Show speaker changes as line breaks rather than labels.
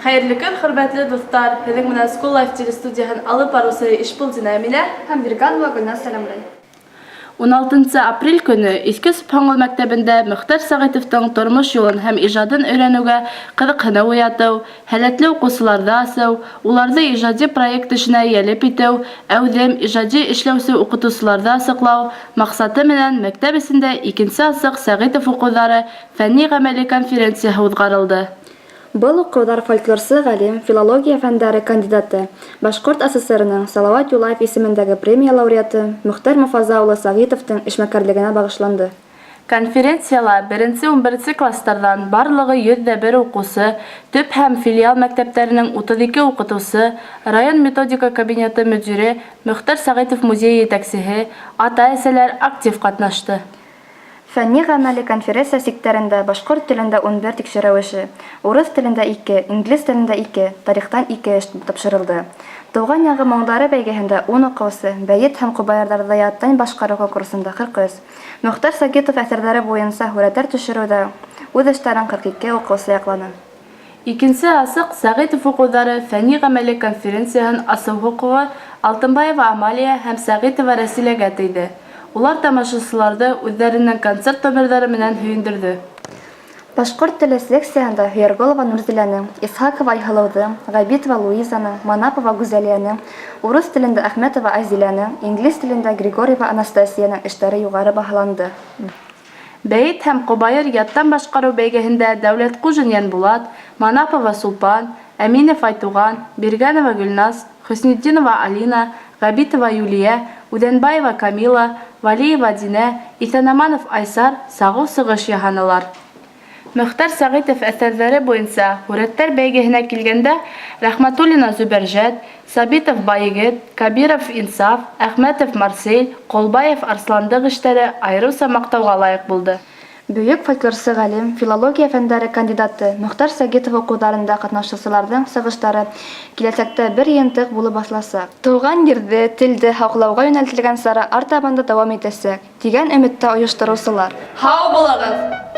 Хәерле көн, хөрмәтле дуслар. Һеҙҙең менән School Life телестудияһын алып барыусы Ишбулдина Әминә
һәм Вирганова Гөлназ сәламләй.
16 апрель көнө Иске Собханлы мәктәбендә Мөхтәр Сәғитовтың тормош юлын һәм ижадын өйрәнеүгә ҡыҙыҡһыныу уятыу, һәләтле уҡыусыларҙы асыу, уларҙы ижади проект эшенә йәлеп итеү, әүҙем, ижади эшләүсе уҡытыусыларҙы асыҡлау маҡсаты менән мәктәп эсендә 2-нсе асыҡ Сәғитов уҡыуҙары фәнни-ғәмәли конференцияһы уҙғарылды.
Был уҡыуҙар фольклорсы ғалим, филология фәндәре кандидаты, Башҡорт ССР-ның Салауат Юлаев исемендәге премия лауреаты Мөхтәр Муфаза улы Сәғитовтың эшмәкәрлегенә багышланды.
Конференцияла 1-11 кластарҙан барлығы 101 уҡыусы, төп һәм филиал мәктәптәренең 32 уҡытыусы, район методика кабинеты мөдире, Мөхтәр Сәғитов музейы етәксеһе, ата-әсәләр актив ҡатнашты.
Фәнни-ғәмәли конференция сиктәрендә башҡорт телендә 11 тикшереү эше, урыҫ телендә 2, инглиз телендә 2, тарихтан 2 эш тапшырылды. Тыуған яғы моңдары бәйгеһендә 10 уҡыусы, бәйет һәм ҡобайырҙарҙы яттан башҡарыу конкурсында 43, Мөхтәр Сәғитов әҫәрҙәре буйынса һүрәттәр төшөрөүҙә үҙ эштәрен 42 уҡыусы яҡланы.
2-нсе асыҡ Сәғитов уҡыуҙары фәнни-ғәмәли конференцияһын асыу хоҡуғы Алтынбаева Амалия һәм Сәғитова Рәсиләгә тейҙе. Улар тамашасыларҙы үҙҙәренең концерт номерҙары менән һөйөндөрҙө.
Башҡорт теле лекцияһында Һөйәрғолова Нурзиләнең, Исхакова Айһылыуҙың, Ғәбитова Луизаның, Манапова Гүзәлиәнең, урыҫ телендә Әхмәтова Айзиләнең, инглиз телендә Григорьева Анастасияның эштәре юғары баһаланды.
Бәйет һәм ҡобайыр яттан башҡарыу бәйгеһендә Дәүләтҡужин Янбулат, Манапова Сулпан, Әминев Айтуған, Бирганова Гөлназ, Хөснетдинова Алина, Ғәбитова Юлия, Үҙәнбаева Камила, Валиева Динә, Иҫәнаманов Айсар сағыу сығыш яһанылар. Мөхтәр Сәғитов әҫәрҙәре буйынса һүрәттәр бәйгеһенә килгәндә Рәхмәтуллина Зөбәржәт, Сабитов Байегет, Кабиров Инсаф, Әхмәтов Марсель, Ҡолбаев Арсландыҡ эштәре айырыуса маҡтауға лайыҡ булды.
Бөйөк фольклорсы ғалим, филология фәндәре кандидаты Мөхтәр Сәғитов уҡыуҙарында ҡатнашыусыларҙың сығыштары киләсәктә бер йыйынтыҡ булып баҫыласаҡ. Тыуған ерҙе, телде һаҡлауға йүнәлтелгән сара артабан да дауам итәсәк, тигән өмөттә ойоштороусылар.
Һау булығыҙ!